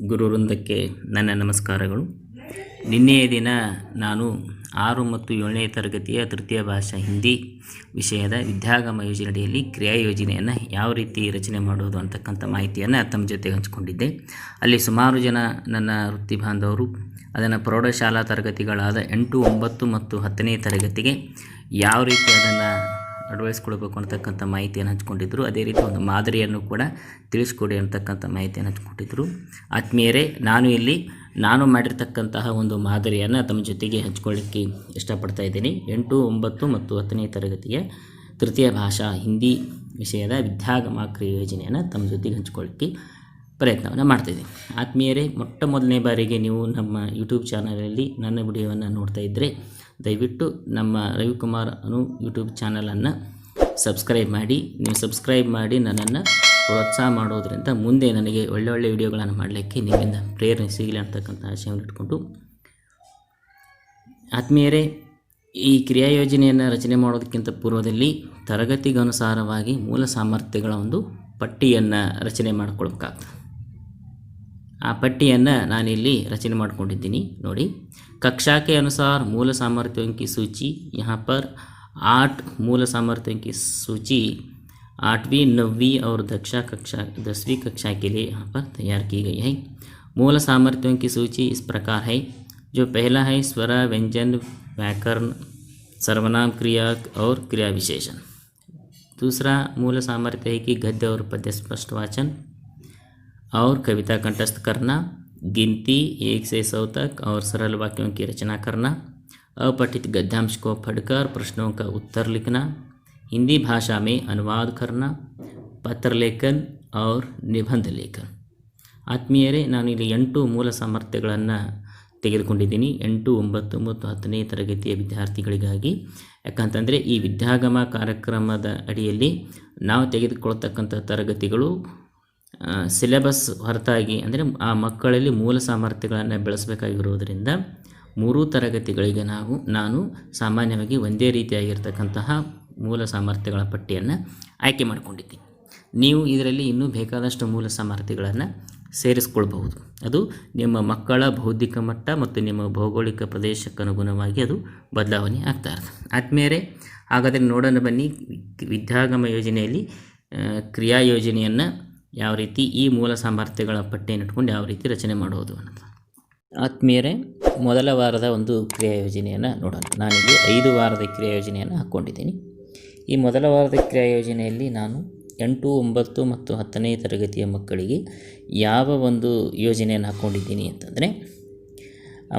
ಗುರುವೃಂದಕ್ಕೆ ನನ್ನ ನಮಸ್ಕಾರಗಳು. ನಿನ್ನೆಯ ದಿನ ನಾನು 6 ಮತ್ತು 7ನೇ ತರಗತಿಯ ತೃತೀಯ ಭಾಷಾ ಹಿಂದಿ ವಿಷಯದ ವಿದ್ಯಾಗಮ ಯೋಜನೆಯಡಿಯಲ್ಲಿ ಕ್ರಿಯಾ ಯೋಜನೆಯನ್ನು ಯಾವ ರೀತಿ ರಚನೆ ಮಾಡೋದು ಅಂತಕ್ಕಂಥ ಮಾಹಿತಿಯನ್ನು ತಮ್ಮ ಜೊತೆಗೆ ಹಂಚಿಕೊಂಡಿದ್ದೆ. ಅಲ್ಲಿ ಸುಮಾರು ಜನ ನನ್ನ ವೃತ್ತಿ ಬಾಂಧವರು ಅದನ್ನು ಪ್ರೌಢಶಾಲಾ ತರಗತಿಗಳಾದ 8, 9 ಮತ್ತು 10ನೇ ತರಗತಿಗೆ ಯಾವ ರೀತಿ ಅದನ್ನು ಅಳವಡಿಸ್ಕೊಳ್ಬೇಕು ಅಂತಕ್ಕಂಥ ಮಾಹಿತಿಯನ್ನು ಹಂಚ್ಕೊಂಡಿದ್ದರು. ಅದೇ ರೀತಿ ಒಂದು ಮಾದರಿಯನ್ನು ಕೂಡ ತಿಳಿಸ್ಕೊಡಿ ಅಂತಕ್ಕಂಥ ಮಾಹಿತಿಯನ್ನು ಹಂಚ್ಕೊಂಡಿದ್ದರು. ಆತ್ಮೀಯರೇ, ನಾನು ಮಾಡಿರ್ತಕ್ಕಂತಹ ಒಂದು ಮಾದರಿಯನ್ನು ತಮ್ಮ ಜೊತೆಗೆ ಹಂಚ್ಕೊಳ್ಳಿಕ್ಕೆ ಇಷ್ಟಪಡ್ತಾ ಇದ್ದೀನಿ. 8, 9 ಮತ್ತು 10ನೇ ತರಗತಿಯ ತೃತೀಯ ಭಾಷಾ ಹಿಂದಿ ವಿಷಯದ ವಿದ್ಯಾಗಮ ಕ್ರಿಯಾ ಯೋಜನೆಯನ್ನು ತಮ್ಮ ಜೊತೆಗೆ ಹಂಚ್ಕೊಳ್ಳಿಕ್ಕೆ ಪ್ರಯತ್ನವನ್ನು ಮಾಡ್ತಾಯಿದ್ದೀನಿ. ಆತ್ಮೀಯರೇ, ಮೊದಲನೇ ಬಾರಿಗೆ ನೀವು ನಮ್ಮ ಯೂಟ್ಯೂಬ್ ಚಾನಲಲ್ಲಿ ನನ್ನ ವಿಡಿಯೋವನ್ನು ನೋಡ್ತಾ ಇದ್ದರೆ ದಯವಿಟ್ಟು ನಮ್ಮ ರವಿಕುಮಾರ್ ಅನು ಯೂಟ್ಯೂಬ್ ಚಾನಲನ್ನು ಸಬ್ಸ್ಕ್ರೈಬ್ ಮಾಡಿ. ನೀವು ಸಬ್ಸ್ಕ್ರೈಬ್ ಮಾಡಿ ನನ್ನನ್ನು ಪ್ರೋತ್ಸಾಹ ಮಾಡೋದರಿಂದ ಮುಂದೆ ನನಗೆ ಒಳ್ಳೊಳ್ಳೆ ವಿಡಿಯೋಗಳನ್ನು ಮಾಡಲಿಕ್ಕೆ ನಿಮ್ಮಿಂದ ಪ್ರೇರಣೆ ಸಿಗಲಿ ಅಂತಕ್ಕಂಥ ಆಶಯವನ್ನು ಇಟ್ಕೊಂಡು, ಆತ್ಮೀಯರೇ, ಈ ಕ್ರಿಯಾ ಯೋಜನೆಯನ್ನು ರಚನೆ ಮಾಡೋದಕ್ಕಿಂತ ಪೂರ್ವದಲ್ಲಿ ತರಗತಿಗನುಸಾರವಾಗಿ ಮೂಲ ಸಾಮರ್ಥ್ಯಗಳ ಒಂದು ಪಟ್ಟಿಯನ್ನು ರಚನೆ ಮಾಡ್ಕೊಳ್ಬೇಕಾಗ್ತದೆ. ಆ ಪಟ್ಟಿಯನ್ನು ನಾನಿಲ್ಲಿ ರಚನೆ ಮಾಡ್ಕೊಂಡಿದ್ದೀನಿ ನೋಡಿ. कक्षा के अनुसार मूल सामर्थ्यों की सूची, यहाँ पर 8 मूल सामर्थ्यों की सूची 8वीं, 9वीं और 10वीं कक्षा के लिए यहाँ पर तैयार की गई है. मूल सामर्थ्यों की सूची इस प्रकार है. जो पहला है स्वर, व्यंजन, व्याकरण, सर्वनाम, क्रिया और क्रिया विशेषण. दूसरा मूल सामर्थ्य है कि गद्य और पद्य स्पष्ट वाचन और कविता कंठस्थ करना, गिनती 1 से 100 तक और सरल वाक्यों की रचना करना, अपठित गद्यांश को पढ़कर प्रश्नों का उत्तर लिखना, हिंदी भाषा में अनुवाद करना, पत्र लेखन और निबंध लेखन. ಆತ್ಮೀಯರೇ, ನಾನಿಲ್ಲಿ 8 ಮೂಲ ಸಾಮರ್ಥ್ಯಗಳನ್ನು ತೆಗೆದುಕೊಂಡಿದ್ದೀನಿ 8, 9 ಮತ್ತು 10ನೇ ತರಗತಿಯ ವಿದ್ಯಾರ್ಥಿಗಳಿಗಾಗಿ. ಯಾಕಂತಂದರೆ ಈ ವಿದ್ಯಾಗಮ ಕಾರ್ಯಕ್ರಮದ ಅಡಿಯಲ್ಲಿ ನಾವು ತೆಗೆದುಕೊಳ್ತಕ್ಕಂಥ ತರಗತಿಗಳು ಸಿಲೆಬಸ್ ಹೊರತಾಗಿ, ಅಂದರೆ ಆ ಮಕ್ಕಳಲ್ಲಿ ಮೂಲ ಸಾಮರ್ಥ್ಯಗಳನ್ನು ಬೆಳೆಸಬೇಕಾಗಿರುವುದರಿಂದ 3 ತರಗತಿಗಳಿಗೆ ನಾನು ಸಾಮಾನ್ಯವಾಗಿ ಒಂದೇ ರೀತಿಯಾಗಿರ್ತಕ್ಕಂತಹ ಮೂಲ ಸಾಮರ್ಥ್ಯಗಳ ಪಟ್ಟಿಯನ್ನು ಆಯ್ಕೆ ಮಾಡಿಕೊಂಡಿದ್ದೀನಿ. ನೀವು ಇದರಲ್ಲಿ ಇನ್ನೂ ಬೇಕಾದಷ್ಟು ಮೂಲ ಸಾಮರ್ಥ್ಯಗಳನ್ನು ಸೇರಿಸ್ಕೊಳ್ಬಹುದು. ಅದು ನಿಮ್ಮ ಮಕ್ಕಳ ಬೌದ್ಧಿಕ ಮಟ್ಟ ಮತ್ತು ನಿಮ್ಮ ಭೌಗೋಳಿಕ ಪ್ರದೇಶಕ್ಕನುಗುಣವಾಗಿ ಅದು ಬದಲಾವಣೆ ಆಗ್ತಾ ಇರ್ತದೆ. ಆದ್ಮೇಲೆ ಹಾಗಾದರೆ ನೋಡೋಣ ಬನ್ನಿ, ವಿದ್ಯಾಗಮ ಯೋಜನೆಯಲ್ಲಿ ಕ್ರಿಯಾ ಯೋಜನೆಯನ್ನು ಯಾವ ರೀತಿ ಈ ಮೂಲ ಸಾಮರ್ಥ್ಯಗಳ ಪಟ್ಟಿಯನ್ನು ಇಟ್ಕೊಂಡು ಯಾವ ರೀತಿ ರಚನೆ ಮಾಡೋದು ಅನ್ನೋದು. ಆತ್ಮೀಯರೇ, ಮೊದಲ ವಾರದ ಒಂದು ಕ್ರಿಯಾ ಯೋಜನೆಯನ್ನು ನೋಡೋಣ. ನಾನಿಲ್ಲಿ 5 ವಾರದ ಕ್ರಿಯಾ ಯೋಜನೆಯನ್ನು ಹಾಕ್ಕೊಂಡಿದ್ದೀನಿ. ಈ ಮೊದಲ ವಾರದ ಕ್ರಿಯಾ ಯೋಜನೆಯಲ್ಲಿ ನಾನು 8, 9 ಮತ್ತು 10ನೇ ತರಗತಿಯ ಮಕ್ಕಳಿಗೆ ಯಾವ ಒಂದು ಯೋಜನೆಯನ್ನು ಹಾಕ್ಕೊಂಡಿದ್ದೀನಿ ಅಂತಂದರೆ,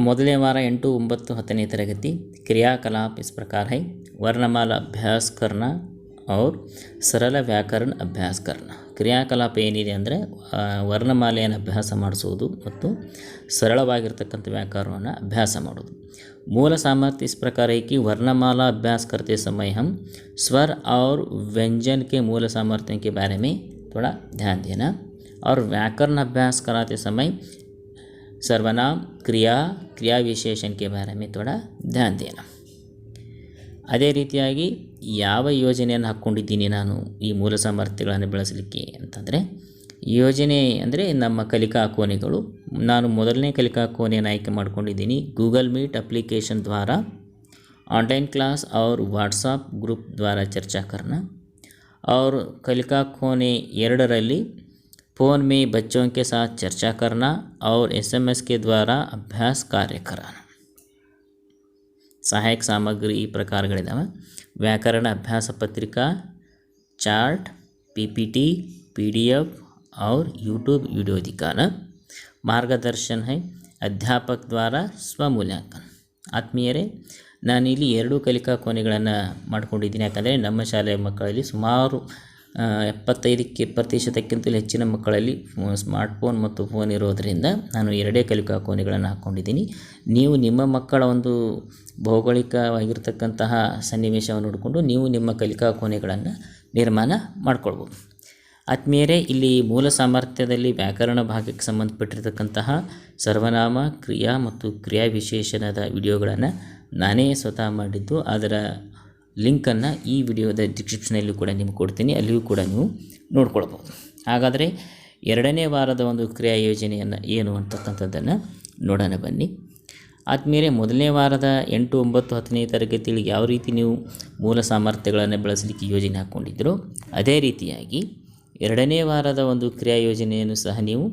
ಮೊದಲನೇ ವಾರ 8, 9, 10ನೇ ತರಗತಿ ಕ್ರಿಯಾಕಲಾಪ इस प्रकार है. वर्णमाला अभ्यास करना और ಸರಳ ವ್ಯಾಕರಣ ಅಭ್ಯಾಸ करना. ಕ್ರಿಯಾಕಲಾಪ ಏನಿದೆ ಅಂದರೆ ವರ್ಣಮಾಲೆಯನ್ನು ಅಭ್ಯಾಸ ಮಾಡಿಸೋದು ಮತ್ತು ಸರಳವಾಗಿರ್ತಕ್ಕಂಥ ವ್ಯಾಕರಣವನ್ನು ಅಭ್ಯಾಸ ಮಾಡೋದು. मूल सामर्थ्य इस प्रकार है कि वर्णमाला अभ्यास करते समय हम स्वर और व्यंजन के मूल सामर्थ्यों के बारे में थोड़ा ध्यान देना, और व्याकरण अभ्यास कराते समय सर्वनाम, क्रिया विशेषण के बारे में थोड़ा ध्यान देना. ಅದೇ ರೀತಿಯಾಗಿ ಯಾವ ಯೋಜನೆಯನ್ನು ಹಾಕ್ಕೊಂಡಿದ್ದೀನಿ ನಾನು ಈ ಮೂಲ ಸಾಮರ್ಥ್ಯಗಳನ್ನು ಬೆಳೆಸಲಿಕ್ಕೆ ಅಂತಂದರೆ, ಯೋಜನೆ ಅಂದರೆ ನಮ್ಮ ಕಲಿಕಾ ಕೋಣೆಗಳು. ನಾನು ಮೊದಲನೇ ಕಲಿಕಾ ಕೋಣೆಯನ್ನು ಆಯ್ಕೆ ಮಾಡ್ಕೊಂಡಿದ್ದೀನಿ. ಗೂಗಲ್ ಮೀಟ್ ಅಪ್ಲಿಕೇಶನ್ ದ್ವಾರ ऑनलाइन क्लास और व्हाट्सएप ग्रुप द्वारा चर्चा करना, और कलिका कोने 2ರಲ್ಲಿ फ़ोन में बच्चों के साथ चर्चा करना और SMS के द्वारा अभ्यास कार्य कराना. सहायक सामग्री ಈ ಪ್ರಕಾರಗಳಿದ್ದಾವೆ. व्याकरण अभ्यास पत्रिका, चार्ट, PPT, PDF और YouTube वीडियो दिखाना. मार्गदर्शन है अध्यापक द्वारा स्वमूल्यांकन. ಆತ್ಮೀಯರೇ, ನಾನಿಲ್ಲಿ 2 ಕಲಿಕಾ ಕೋಣೆಗಳನ್ನು ಮಾಡ್ಕೊಂಡಿದ್ದೀನಿ. ಯಾಕಂದರೆ ನಮ್ಮ ಶಾಲೆಯ ಮಕ್ಕಳಲ್ಲಿ ಸುಮಾರು 75% ಹೆಚ್ಚಿನ ಮಕ್ಕಳಲ್ಲಿ ಸ್ಮಾರ್ಟ್ಫೋನ್ ಮತ್ತು ಫೋನ್ ಇರೋದರಿಂದ ನಾನು 2 ಕಲಿಕಾ ಕೋಣೆಗಳನ್ನು ಹಾಕ್ಕೊಂಡಿದ್ದೀನಿ. ನೀವು ನಿಮ್ಮ ಮಕ್ಕಳ ಒಂದು ಭೌಗೋಳಿಕವಾಗಿರ್ತಕ್ಕಂತಹ ಸನ್ನಿವೇಶವನ್ನು ನೋಡಿಕೊಂಡು ನೀವು ನಿಮ್ಮ ಕಲಿಕಾ ಕೋಣೆಗಳನ್ನು ನಿರ್ಮಾಣ ಮಾಡ್ಕೊಳ್ಬೋದು. ಆತ್ಮೀಯರೇ, ಇಲ್ಲಿ ಮೂಲ ಸಾಮರ್ಥ್ಯದಲ್ಲಿ ವ್ಯಾಕರಣ ಭಾಗಕ್ಕೆ ಸಂಬಂಧಪಟ್ಟಿರ್ತಕ್ಕಂತಹ ಸರ್ವನಾಮ, ಕ್ರಿಯಾ ಮತ್ತು ಕ್ರಿಯಾ ವಿಶೇಷಣದ ವಿಡಿಯೋಗಳನ್ನು ನಾನೇ ಸ್ವತಃ ಮಾಡಿದ್ದು. ಅದರ ಲಿಂಕನ್ನು ಈ ವಿಡಿಯೋದ ಡಿಸ್ಕ್ರಿಪ್ಷನಲ್ಲಿ ಕೂಡ ನಿಮಗೆ ಕೊಡ್ತೀನಿ, ಅಲ್ಲಿಯೂ ಕೂಡ ನೀವು ನೋಡ್ಕೊಳ್ಬೋದು. ಹಾಗಾದರೆ ಎರಡನೇ ವಾರದ ಒಂದು ಕ್ರಿಯಾ ಯೋಜನೆಯನ್ನು ಏನು ಅಂತಕ್ಕಂಥದ್ದನ್ನು ನೋಡೋಣ ಬನ್ನಿ. ಆದಮೇಲೆ ಮೊದಲನೇ ವಾರದ 8, 9, 10ನೇ ತರಗತಿಗಳಿಗೆ ಯಾವ ರೀತಿ ನೀವು ಮೂಲ ಸಾಮರ್ಥ್ಯಗಳನ್ನು ಬೆಳೆಸಲಿಕ್ಕೆ ಯೋಜನೆ ಹಾಕ್ಕೊಂಡಿದ್ರೋ ಅದೇ ರೀತಿಯಾಗಿ ಎರಡನೇ ವಾರದ ಒಂದು ಕ್ರಿಯಾ ಯೋಜನೆಯನ್ನು ಸಹ ನೀವು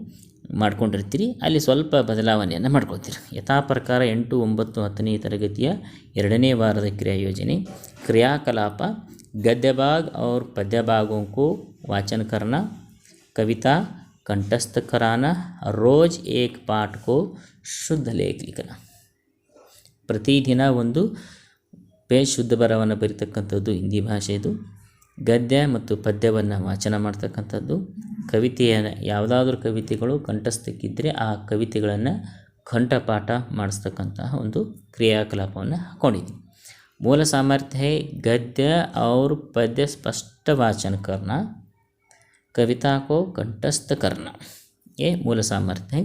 ಮಾಡ್ಕೊಂಡಿರ್ತೀರಿ. ಅಲ್ಲಿ ಸ್ವಲ್ಪ ಬದಲಾವಣೆಯನ್ನು ಮಾಡ್ಕೊಳ್ತೀರಿ. ಯಥಾ ಪ್ರಕಾರ 8, 9, 10ನೇ ತರಗತಿಯ ಎರಡನೇ ವಾರದ ಕ್ರಿಯಾ ಯೋಜನೆ क्रियाकलाप गद्य भाग और पद्य भागों को वाचन करना, कविता कंठस्थ कराना, रोज एक पाठ को शुद्ध लेख लिखना. ಪ್ರತಿದಿನ ಒಂದು ಪೇಜ್ ಶುದ್ಧ ಬರಹವನ್ನು ಬರೀತಕ್ಕಂಥದ್ದು ಹಿಂದಿ ಭಾಷೆದು, ಗದ್ಯ ಮತ್ತು ಪದ್ಯವನ್ನು ವಾಚನ ಮಾಡ್ತಕ್ಕಂಥದ್ದು, ಕವಿತೆಯನ್ನು ಯಾವುದಾದ್ರೂ ಕವಿತೆಗಳು ಕಂಠಸ್ಥಕ್ಕಿದ್ದರೆ ಆ ಕವಿತೆಗಳನ್ನು ಕಂಠಪಾಠ ಮಾಡಿಸ್ತಕ್ಕಂತಹ ಒಂದು ಕ್ರಿಯಾಕಲಾಪವನ್ನು ಹಾಕ್ಕೊಂಡಿದ್ವಿ. मूल सामर्थ्य है गद्य और पद्य स्पष्ट वाचन करना, कविता को कंठस्थ करना. ये मूल सामर्थ्य है.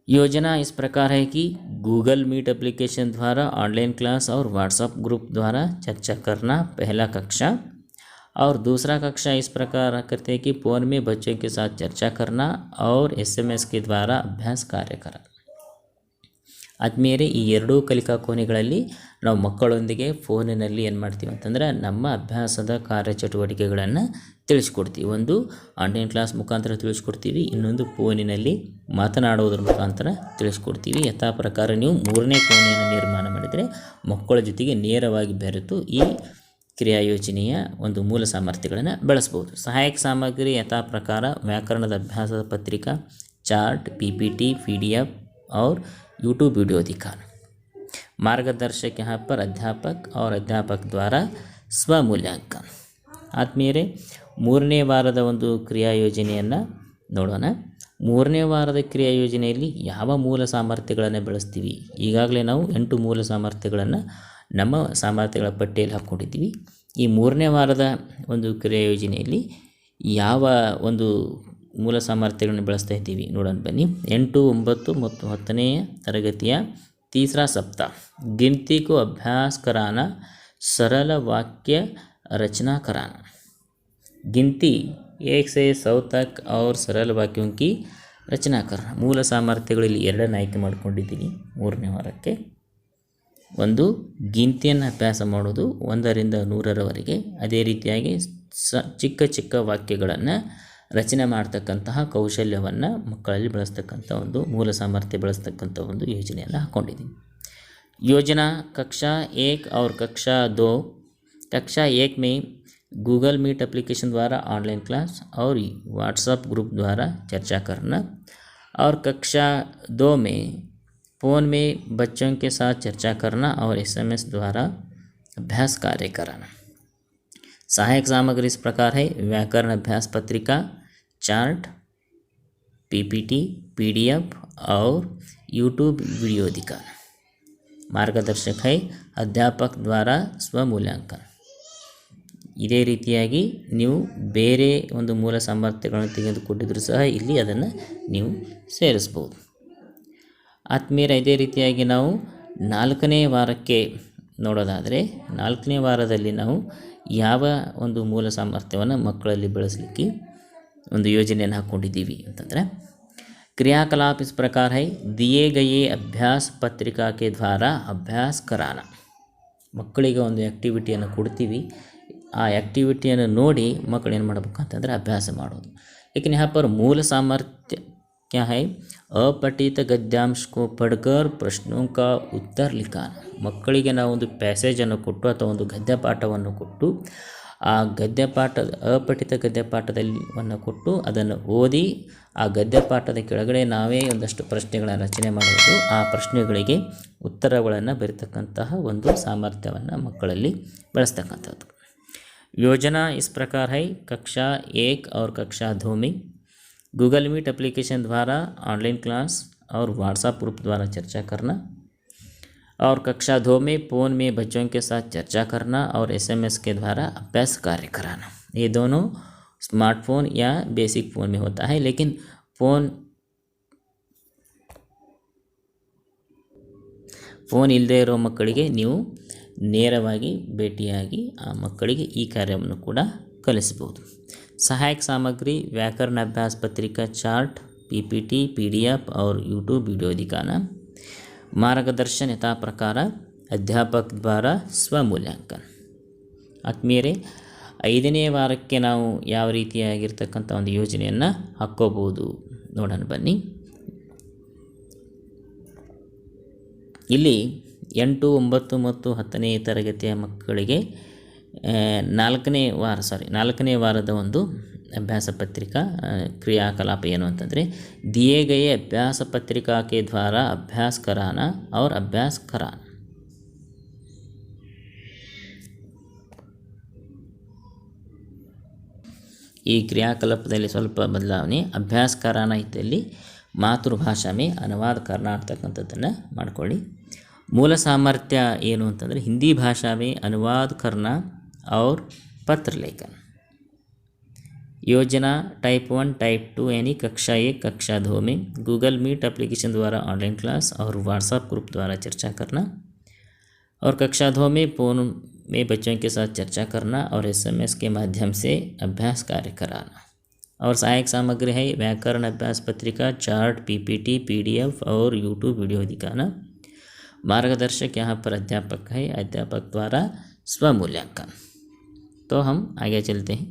योजना इस प्रकार है कि गूगल मीट एप्लीकेशन द्वारा ऑनलाइन क्लास और व्हाट्सएप ग्रुप द्वारा चर्चा करना पहला कक्षा, और दूसरा कक्षा इस प्रकार करते हैं कि फ़ोन में बच्चों के साथ चर्चा करना और SMS के द्वारा अभ्यास कार्य करना. ಆದಮೇಲೆ ಈ ಎರಡೂ ಕಲಿಕಾ ಕೋಣೆಗಳಲ್ಲಿ ನಾವು ಮಕ್ಕಳೊಂದಿಗೆ ಫೋನಿನಲ್ಲಿ ಏನು ಮಾಡ್ತೀವಿ ಅಂತಂದರೆ ನಮ್ಮ ಅಭ್ಯಾಸದ ಕಾರ್ಯಚಟುವಟಿಕೆಗಳನ್ನು ತಿಳಿಸ್ಕೊಡ್ತೀವಿ. ಒಂದು ಆನ್ಲೈನ್ ಕ್ಲಾಸ್ ಮುಖಾಂತರ ತಿಳಿಸ್ಕೊಡ್ತೀವಿ, ಇನ್ನೊಂದು ಫೋನಿನಲ್ಲಿ ಮಾತನಾಡೋದ್ರ ಮುಖಾಂತರ ತಿಳಿಸ್ಕೊಡ್ತೀವಿ. ಯಥಾ ಪ್ರಕಾರ ನೀವು 3ನೇ ಕೋಣೆಯನ್ನು ನಿರ್ಮಾಣ ಮಾಡಿದರೆ ಮಕ್ಕಳ ಜೊತೆಗೆ ನೇರವಾಗಿ ಬೆರೆತು ಈ ಕ್ರಿಯಾ ಯೋಜನೆಯ ಒಂದು ಮೂಲ ಸಾಮರ್ಥ್ಯಗಳನ್ನು ಬೆಳೆಸ್ಬೋದು. ಸಹಾಯಕ ಸಾಮಗ್ರಿ ಯಥಾ ಪ್ರಕಾರ ವ್ಯಾಕರಣದ ಅಭ್ಯಾಸದ ಪತ್ರಿಕಾ, ಚಾರ್ಟ್, PPT, PDF और यूट्यूब वीडियो दिखाना. मार्गदर्शक यहाँ पर अध्यापक और अध्यापक द्वारा ಸ್ವಮೂಲ್ಯಾಂಕನ. ಆದಮೇಲೆ 3ನೇ ವಾರದ ಒಂದು ಕ್ರಿಯಾ ಯೋಜನೆಯನ್ನು ನೋಡೋಣ. 3ನೇ ವಾರದ ಕ್ರಿಯಾ ಯೋಜನೆಯಲ್ಲಿ ಯಾವ ಮೂಲ ಸಾಮರ್ಥ್ಯಗಳನ್ನು ಬೆಳೆಸ್ತೀವಿ? ಈಗಾಗಲೇ ನಾವು 8 ಮೂಲ ಸಾಮರ್ಥ್ಯಗಳನ್ನು ನಮ್ಮ ಸಾಮರ್ಥ್ಯಗಳ ಪಟ್ಟಿಯಲ್ಲಿ ಹಾಕ್ಕೊಂಡಿದ್ದೀವಿ. ಈ 3ನೇ ವಾರದ ಒಂದು ಕ್ರಿಯಾ ಯೋಜನೆಯಲ್ಲಿ ಯಾವ ಒಂದು ಮೂಲ ಸಾಮರ್ಥ್ಯಗಳನ್ನು ಬೆಳೆಸ್ತಾ ಇದ್ದೀವಿ ನೋಡೋಣ ಬನ್ನಿ. 8, 9 ಮತ್ತು 10ನೇ ತರಗತಿಯ तीसरा सप्ताह गिनती को अभ्यास कराना, सरल वाक्य रचना कराना. गिनती 1 से 100 तक और सरल वाक्यों की ರಚನಾ करना. ಮೂಲ ಸಾಮರ್ಥ್ಯಗಳಲ್ಲಿ ಎರಡನ್ನು ಆಯ್ಕೆ ಮಾಡ್ಕೊಂಡಿದ್ದೀನಿ 3ನೇ ವಾರಕ್ಕೆ. ಒಂದು ಗಿಂತಿಯನ್ನು ಅಭ್ಯಾಸ ಮಾಡೋದು 1ರಿಂದ 100ರವರೆಗೆ. ಅದೇ ರೀತಿಯಾಗಿ ಚಿಕ್ಕ ಚಿಕ್ಕ ವಾಕ್ಯಗಳನ್ನು ರಚನೆ ಮಾಡ್ತಕ್ಕಂತಹ ಕೌಶಲ್ಯವನ್ನು ಮಕ್ಕಳಲ್ಲಿ ಬೆಳೆಸ್ತಕ್ಕಂಥ ಒಂದು ಮೂಲ ಸಾಮರ್ಥ್ಯ ಬೆಳೆಸ್ತಕ್ಕಂಥ ಒಂದು ಯೋಜನೆಯನ್ನು ಹಾಕ್ಕೊಂಡಿದ್ದೀನಿ. ಯೋಜನಾ कक्षा 1 और कक्षा 2. कक्षा 1 में गूगल मीट एप्लीकेशन द्वारा ऑनलाइन क्लास और व्हाट्सएप ग्रुप द्वारा चर्चा करना, और कक्षा 2 में फ़ोन में बच्चों के साथ चर्चा करना और SMS द्वारा अभ्यास कार्य कराना. सहायक सामग्री इस प्रकार है: व्याकरण अभ्यास पत्रिका, चार्ट, PPT, PDF और यूट्यूब वीडियो दिखाना. मार्गदर्शक है अध्यापक द्वारा ಸ್ವಮೂಲ್ಯಾಂಕನ. ಇದೇ ರೀತಿಯಾಗಿ ನೀವು ಬೇರೆ ಒಂದು ಮೂಲ ಸಾಮರ್ಥ್ಯಗಳನ್ನು ತೆಗೆದುಕೊಂಡಿದ್ದರೂ ಸಹ ಇಲ್ಲಿ ಅದನ್ನು ನೀವು ಸೇರಿಸ್ಬೋದು. ಆದಮೇಲೆ ಇದೇ ರೀತಿಯಾಗಿ ನಾವು 4ನೇ ವಾರಕ್ಕೆ ನೋಡೋದಾದರೆ 4ನೇ ವಾರದಲ್ಲಿ ನಾವು ಯಾವ ಒಂದು ಮೂಲ ಸಾಮರ್ಥ್ಯವನ್ನು ಮಕ್ಕಳಲ್ಲಿ ಬೆಳೆಸಲಿಕ್ಕೆ ಒಂದು ಯೋಜನೆಯನ್ನು ಹಾಕ್ಕೊಂಡಿದ್ದೀವಿ ಅಂತಂದರೆ क्रियाकलाप इस प्रकार है: दिए गए अभ्यास पत्रिका के द्वारा अभ्यास कराना. ಮಕ್ಕಳಿಗೆ ಒಂದು ಆ್ಯಕ್ಟಿವಿಟಿಯನ್ನು ಕೊಡ್ತೀವಿ, ಆ ಆ್ಯಕ್ಟಿವಿಟಿಯನ್ನು ನೋಡಿ ಮಕ್ಕಳು ಏನು ಮಾಡಬೇಕು ಅಂತಂದರೆ ಅಭ್ಯಾಸ ಮಾಡೋದು. लेकिन यहाँ पर मूल सामर्थ्य क्या है? अपठित गद्यांश को पढ़कर प्रश्नों का उत्तर लिखाना. ಮಕ್ಕಳಿಗೆ ನಾವು ಒಂದು ಪ್ಯಾಸೇಜನ್ನು ಕೊಟ್ಟು ಅಥವಾ ಒಂದು ಗದ್ಯ ಪಾಠವನ್ನು ಕೊಟ್ಟು ಆ ಗದ್ಯಪಾಠದ ಅಪಠಿತ ಗದ್ಯಪಾಠವನ್ನು ಕೊಟ್ಟು ಅದನ್ನು ಓದಿ ಆ ಗದ್ಯಪಾಠದ ಕೆಳಗಡೆ ನಾವೇ ಒಂದಷ್ಟು ಪ್ರಶ್ನೆಗಳನ್ನು ರಚನೆ ಮಾಡೋದು, ಆ ಪ್ರಶ್ನೆಗಳಿಗೆ ಉತ್ತರಗಳನ್ನು ಬರೀತಕ್ಕಂತಹ ಒಂದು ಸಾಮರ್ಥ್ಯವನ್ನು ಮಕ್ಕಳಲ್ಲಿ ಬೆಳೆಸ್ತಕ್ಕಂಥದ್ದು. ಯೋಜನಾ इस प्रकार है: कक्षा 1 और कक्षा 2 में गूगल मीट एप्लीकेशन द्वारा ऑनलाइन क्लास और व्हाट्सएप ग्रुप द्वारा चर्चा करना, और कक्षा 2 में फ़ोन में बच्चों के साथ चर्चा करना और SMS के द्वारा अभ्यास कार्य कराना. ये दोनों स्मार्टफोन या बेसिक फ़ोन में होता है, लेकिन फ़ोन ಇಲ್ಲದೇ ಇರೋ ಮಕ್ಕಳಿಗೆ ನೀವು ನೇರವಾಗಿ ಭೇಟಿಯಾಗಿ ಆ ಮಕ್ಕಳಿಗೆ ಈ ಕಾರ್ಯವನ್ನು ಕೂಡ ಕಲಿಸಬಹುದು. सहायक सामग्री व्याकरण अभ्यास पत्रिका, चार्ट, PPT, PDF और यूट्यूब वीडियो दिखाना। मार्गदर्शन यथा प्रकार ಅಧ್ಯಾಪಕ ದ್ವಾರ ಸ್ವಮೂಲ್ಯಾಂಕನ. ಆತ್ಮೀಯರೇ, 5ನೇ ವಾರಕ್ಕೆ ನಾವು ಯಾವ ರೀತಿಯಾಗಿರ್ತಕ್ಕಂಥ ಒಂದು ಯೋಜನೆಯನ್ನು ಹಾಕ್ಕೋಬೋದು ನೋಡೋಣ ಬನ್ನಿ. ಇಲ್ಲಿ 8, 9 ಮತ್ತು 10ನೇ ತರಗತಿಯ ಮಕ್ಕಳಿಗೆ 4ನೇ ವಾರದ ಒಂದು अभ्यास पत्रिका क्रियाकलाप ಏನು ಅಂತಂದರೆ दिए गए अभ्यास पत्रिका के द्वारा अभ्यास कराना और अभ्यास कराना. ಈ ಕ್ರಿಯಾಕಲಾಪದಲ್ಲಿ ಸ್ವಲ್ಪ ಬದಲಾವಣೆ. ಅಭ್ಯಾಸ ಕರಾನ ಇದ್ದಲ್ಲಿ ಮಾತೃಭಾಷಾ ಮೇ ಅನುವಾದ ಕರ್ನಾ ಅಂತಕ್ಕಂಥದ್ದನ್ನು ಮಾಡ್ಕೊಳ್ಳಿ. ಮೂಲ ಸಾಮರ್ಥ್ಯ ಏನು ಅಂತಂದರೆ ಹಿಂದಿ ಭಾಷಾ ಮೇ ಅನುವಾದ ಕರ್ನಾ और पत्र लेखन. योजना टाइप 1, टाइप 2 यानी कक्षा 1, कक्षा 2 में गूगल मीट एप्लीकेशन द्वारा ऑनलाइन क्लास और व्हाट्सएप ग्रुप द्वारा चर्चा करना, और कक्षा 2 में फ़ोन में बच्चों के साथ चर्चा करना और SMS के माध्यम से अभ्यास कार्य कराना. और सहायक सामग्री है व्याकरण अभ्यास पत्रिका, चार्ट, PPT, PDF और यूट्यूब वीडियो दिखाना. मार्गदर्शक यहाँ पर अध्यापक है, अध्यापक द्वारा स्वमूल्यांकन. तो हम आगे चलते हैं.